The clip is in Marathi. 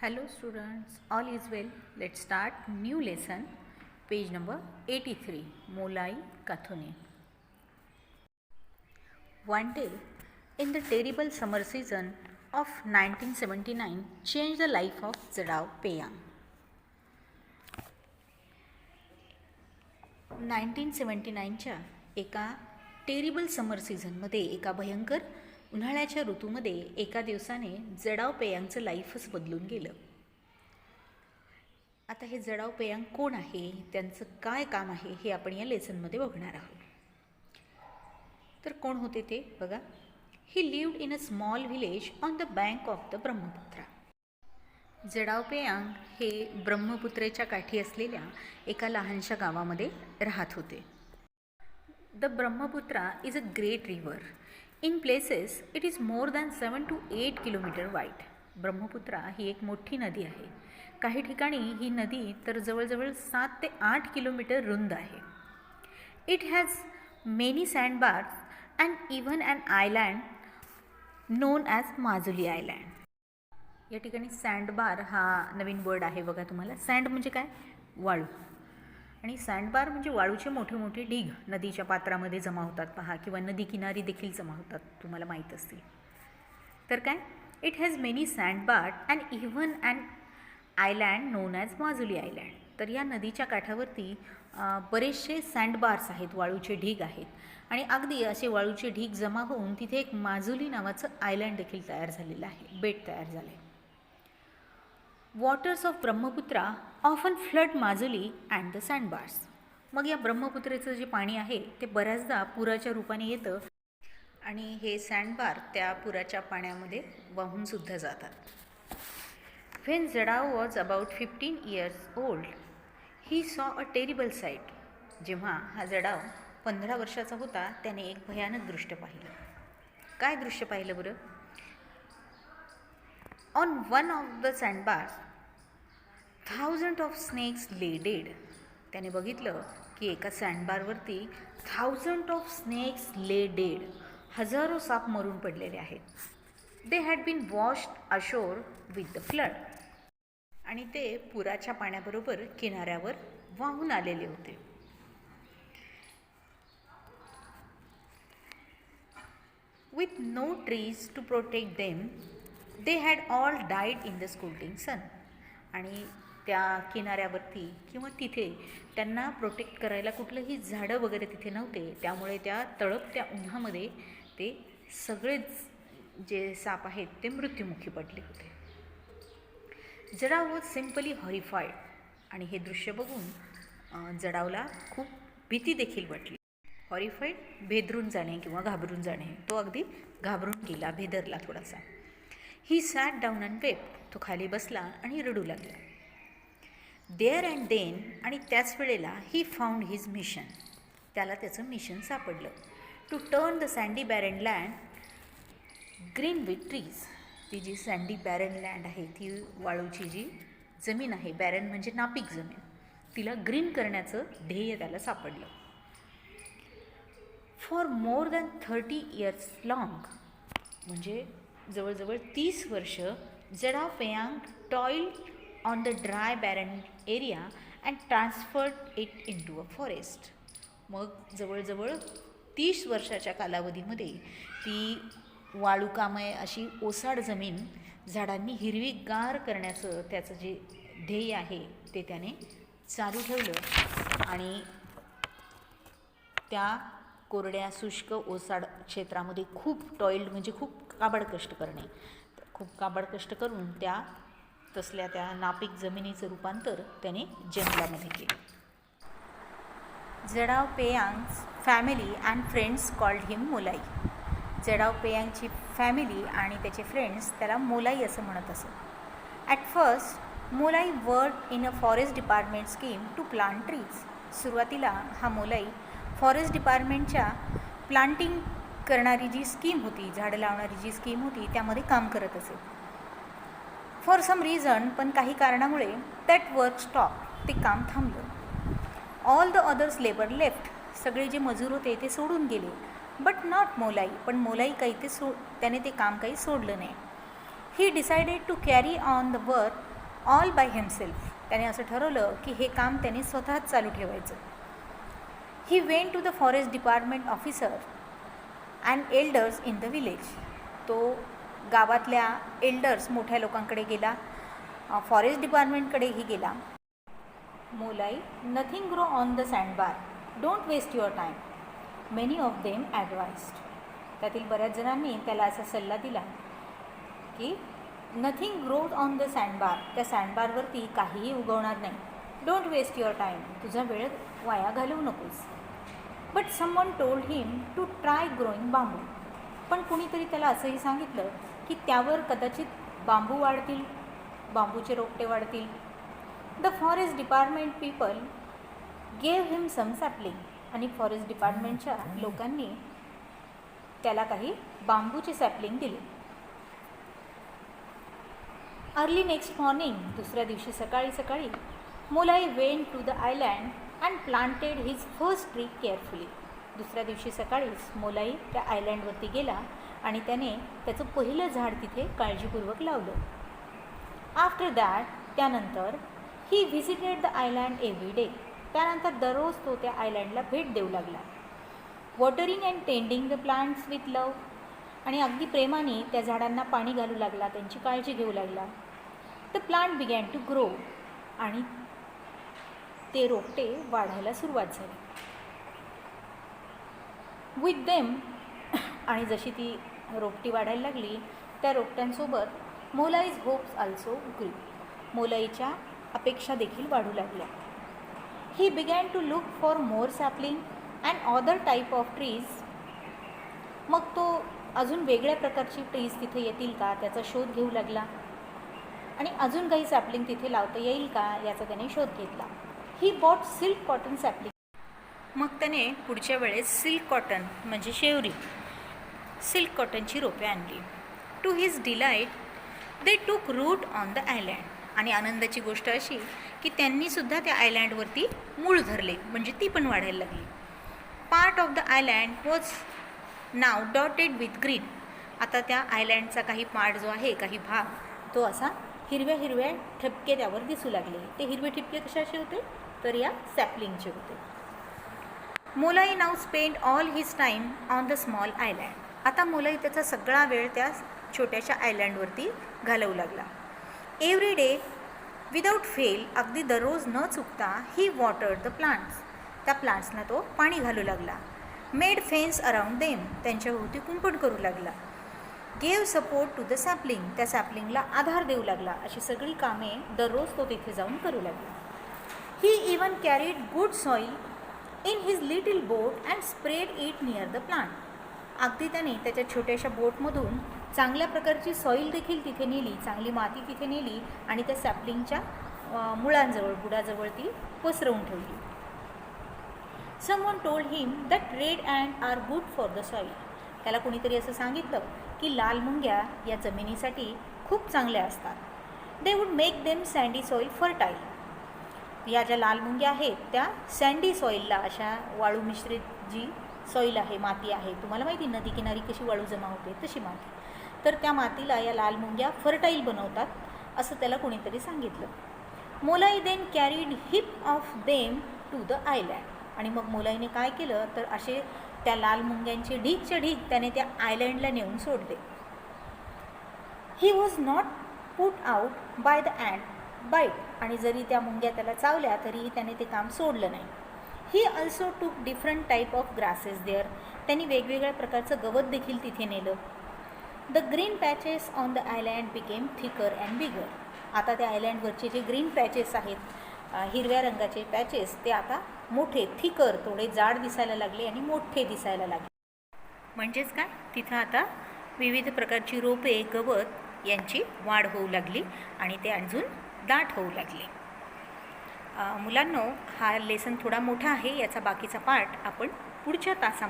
Hello students, all is well. Let's start new lesson. Page number 83, Molai Kathune. One day, in the terrible summer season of 1979, changed the life of Zhadao Peyang. 1979च्या एका टेरिबल समर सीझनमध्ये एका भयंकर उन्हाळ्याच्या ऋतूमध्ये एका दिवसाने जडाव पेयांगचं लाईफच बदलून गेलं. आता हे जडाव पेयांग कोण आहे, त्यांचं काय काम आहे हे आपण या लेसनमध्ये बघणार आहोत. तर कोण होते ते बघा. He lived in a small village on the bank of the Brahmaputra. Jadav Payeng हे ब्रह्मपुत्रेच्या काठी असलेल्या एका लहानशा गावामध्ये राहत होते. The Brahmaputra is a great river. In places it is more than 7 to 8 kilometre wide. Brahmaputra ही एक मोठी नदी आहे. काही ठिकाणी ही नदी तर जवळजवळ 7 ते 8 किलोमीटर रुंद आहे. It has many sandbars and even an island known as Majuli island. या ठिकाणी सँडबार हा नवीन वर्ड आहे बघा तुम्हाला. सँड म्हणजे काय, वाळू, आणि सँडबार म्हणजे वाळूचे मोठे मोठे ढीग नदीच्या पात्रामध्ये जमा होतात पहा, किंवा नदी किनारी देखील जमा होतात, तुम्हाला माहीत असतील. तर काय, it has many sandbar and even and island known as Majuli island. तर या नदीच्या काठावरती बरेचसे सँडबार्स आहेत, वाळूचे ढीग आहेत, आणि अगदी असे वाळूचे ढीग जमा होऊन तिथे एक माजुली नावाचं आयलँड देखील तयार झालेलं आहे, बेट तयार झालं आहे. Waters of Brahmaputra often flood Majuli and the sandbars. मग या ब्रह्मपुत्रेचं जे पाणी आहे ते बऱ्याचदा पुराच्या रूपाने येतं, आणि हे सँडबार त्या पुराच्या पाण्यामध्ये वाहूनसुद्धा जातात. When Jadav was about 15 years old he saw a terrible site. जेव्हा हा जडाव 15 वर्षाचा होता त्याने एक भयानक दृश्य पाहिलं. काय दृश्य पाहिलं बरं? On one of the sandbars thousand of snakes lay dead. त्याने बघितलं की एका सँडबारवरती 1000 ऑफ स्नेक्स ले डेड, हजारो साप मरून पडलेले आहेत. They had been washed ashore with the flood. आणि ते पुराच्या पाण्याबरोबर किनाऱ्यावर वाहून आलेले होते. With no trees to protect them they had all died in the scolding sun. आणि त्या किनाऱ्यावरती किंवा तिथे त्यांना प्रोटेक्ट करायला कुठलंही झाडं वगैरे तिथे नव्हते, त्यामुळे त्या तळपत्या उन्हामध्ये ते सगळेच जे साप आहेत ते मृत्युमुखी पडले होते. जडाव वॉज सिम्पली हॉरिफाईड. आणि हे दृश्य बघून जडावला खूप भीती देखील वाटली. हॉरिफाईड, भेदरून जाणे किंवा घाबरून जाणे. तो अगदी घाबरून गेला, भेदरला थोडासा. He sat down and wept. तो खाली बसला आणि रडू लागला. देअर अँड देन, आणि त्याच वेळेला ही फाउंड हिज मिशन. त्याला त्याचं मिशन सापडलं. To turn the sandy barren land green with trees. ती जी सँडी बॅरन लँड आहे, ती वाळूची जी जमीन आहे, बॅरन म्हणजे नापीक जमीन, तिला ग्रीन करण्याचं ध्येय त्याला सापडलं. For more than 30 years long, म्हणजे जवळजवळ 30 वर्ष Jadav Payeng toiled on the dry barren area and transferred it into a forest. मग जवळजवळ 30 वर्षाच्या कालावधीमध्ये ती वाळूकामय अशी ओसाड जमीन झाडांनी हिरवीगार करण्याचं त्याचं जे ध्येय आहे ते त्याने चालू ठेवलं. आणि त्या कोरड्या शुष्क ओसाड क्षेत्रामध्ये खूप टॉइल्ड म्हणजे खूप काबाड कष्ट करणे, खूप काबाड कष्ट करून त्या तसल्या त्या नापीक जमिनीचं रूपांतर त्याने जंगलामध्ये केलं. Jadav Payeng's family and friends called him Molai. Jadav पेयांगची फॅमिली आणि त्याचे फ्रेंड्स त्याला मोलाई असं म्हणत असत. At first Molai work in a forest department scheme to plant trees. सुरुवातीला हा मोलाई फॉरेस्ट डिपार्टमेंटच्या प्लांटिंग करणारी जी स्कीम होती, झाडं लावणारी जी स्कीम होती, त्यामध्ये काम करत असे. फॉर सम रिझन, पण काही कारणामुळे दॅट वर्क स्टॉप, ते काम थांबलं. All the others labour left. सगळे जे मजूर होते ते सोडून गेले. But not Molai. पण मोलाई काही त्याने ते काम काही सोडलं नाही. He decided to carry on the work all by himself. त्याने असं ठरवलं की हे काम त्याने स्वतःच चालू ठेवायचं. He went to the forest department officer and elders in the village. तो गावातल्या एल्डर्स मोठ्या लोकांकडे गेला, फॉरेस्ट डिपार्टमेंटकडेही गेला. Molai, nothing grow on the sandbar, don't waste your time, many of them advised. त्यातील बऱ्याच जणांनी त्याला असा सल्ला दिला की nothing grows on the sandbar, त्या सँडबारवरती काहीही उगवणार नाही. डोंट वेस्ट युअर टाईम, तुझा वेळ वाया घालवू नकोस. But someone told him to try growing bamboo. पण कुणीतरी त्याला असंही सांगितलं की त्यावर कदाचित बांबू वाढतील, बांबूचे रोपटे वाढतील. The forest department people gave him some sapling. आणि फॉरेस्ट डिपार्टमेंटच्या लोकांनी त्याला काही बांबूचे सॅपलिंग दिले. अर्ली नेक्स्ट मॉर्निंग, दुसऱ्या दिवशी सकाळी सकाळी Molai went to the island and planted his first tree carefully. दुसऱ्या दिवशी सकाळीच मोलाई त्या आयलँडवरती गेला आणि त्याने त्याचं पहिलं झाड तिथे काळजीपूर्वक लावलं. आफ्टर दॅट, त्यानंतर he visited the island every day. त्यानंतर दररोज तो त्या आयलँडला भेट देऊ लागला. Watering and tending the plants with love. आणि अगदी प्रेमाने त्या झाडांना पाणी घालू लागला, त्यांची काळजी घेऊ लागला. The plant began to grow. आणि ते रोपटे वाढायला सुरुवात झाली. विथ देम, आणि जशी ती रोपटी वाढायला लागली त्या रोपट्यांसोबत मोलाईज होप्स ऑल्सो ग्रू. मोलाईच्या अपेक्षा देखील वाढू लागल्या. He began to look for more sapling and other type of trees. मग तो अजून वेगळ्या प्रकारची ट्रीज तिथे येतील का त्याचा शोध घेऊ लागला आणि अजून काही सॅपलिंग तिथे लावता येईल का याचा त्याने शोध घेतला. He bought silk cotton sapling. मग त्याने पुढच्या वेळेस सिल्क कॉटन म्हणजे शेवरी, सिल्क कॉटनची रोपे आणली. टू हिज डिलाईट दे टूक रूट ऑन द आयलँड. आणि आनंदाची गोष्ट अशी की त्यांनीसुद्धा त्या आयलँडवरती मूळ धरले, म्हणजे ती पण वाढायला लागली. Part of the island was now dotted with green. आता त्या आयलँडचा काही पार्ट जो आहे, काही भाग, तो असा हिरव्या हिरव्या ठिपके त्यावर दिसू लागले. ते हिरवे ठिपके कशाचे होते तर या सॅपलिंगचे होते. Molai now spend all his time on the small island. आता मोलाई त्याचा सगळा वेळ त्या छोट्याशा आयलँडवरती घालवू लागला. एव्हरी डे विदाऊट फेल, अगदी दररोज न चुकता, ही वॉटर्ड द प्लांट्स. त्या प्लांट्सना तो पाणी घालू लागला. मेड फेन्स अराउंड देम, त्यांच्याभोवती कुंपण करू लागला. Gave support to the sapling, त्या सॅपलिंगला आधार देऊ लागला. अशी सगळी कामे दररोज तो तिथे जाऊन करू लागला. He even carried good soil in his little boat and spread it near the plant. अगदी त्याने त्याच्या छोट्याशा बोटमधून चांगल्या प्रकारची सॉईल देखील तिथे नेली, चांगली माती तिथे नेली आणि त्या सॅपलिंगच्या मुळांजवळ, बुडाजवळ ती पसरवून ठेवली. Someone told him that red and are good for the soil. त्याला कोणीतरी असं सांगितलं की लाल मुंग्या या जमिनीसाठी खूप चांगल्या असतात. They would make them sandy soil fertile. या ज्या लाल मुंग्या आहेत त्या सँडी सॉईलला, अशा वाळू मिश्रित जी सॉईल आहे, माती आहे, तुम्हाला माहिती नदी किनारी कशी वाळू जमा होते तशी माती, तर त्या मातीला या लाल मुंग्या फर्टाईल बनवतात असं त्याला कोणीतरी सांगितलं. Molai then carried heap of them to the island. आणि मग मोलाईने काय केलं तर असे त्या लाल मुंग्यांचे ढीकच्या ढीक त्याने त्या आयलँडला नेऊन सोडले. He was not put out by the ant bite. आणि जरी त्या मुंग्या त्याला चावल्या तरीही त्याने ते काम सोडलं नाही. He also took different type of grasses there. त्यांनी वेगवेगळ्या प्रकारचं गवत देखील तिथे नेलं. The green patches on the island became thicker and bigger. आता त्या आयलँडवरचे जे ग्रीन पॅचेस आहेत, हिरव्या रंगाचे पॅचेस, ते आता मोठे, थिकर, थोडे जाड दिसायला लागले आणि मोठे दिसायला लागले. म्हणजेच काय, तिथं आता विविध प्रकारची रोपे, गवत यांची वाढ होऊ लागली आणि ते अजून दाट होऊ लागले. मुलांनो, हा लेसन थोडा मोठा आहे. याचा बाकीचा पार्ट आपण पुढच्या तासामध्ये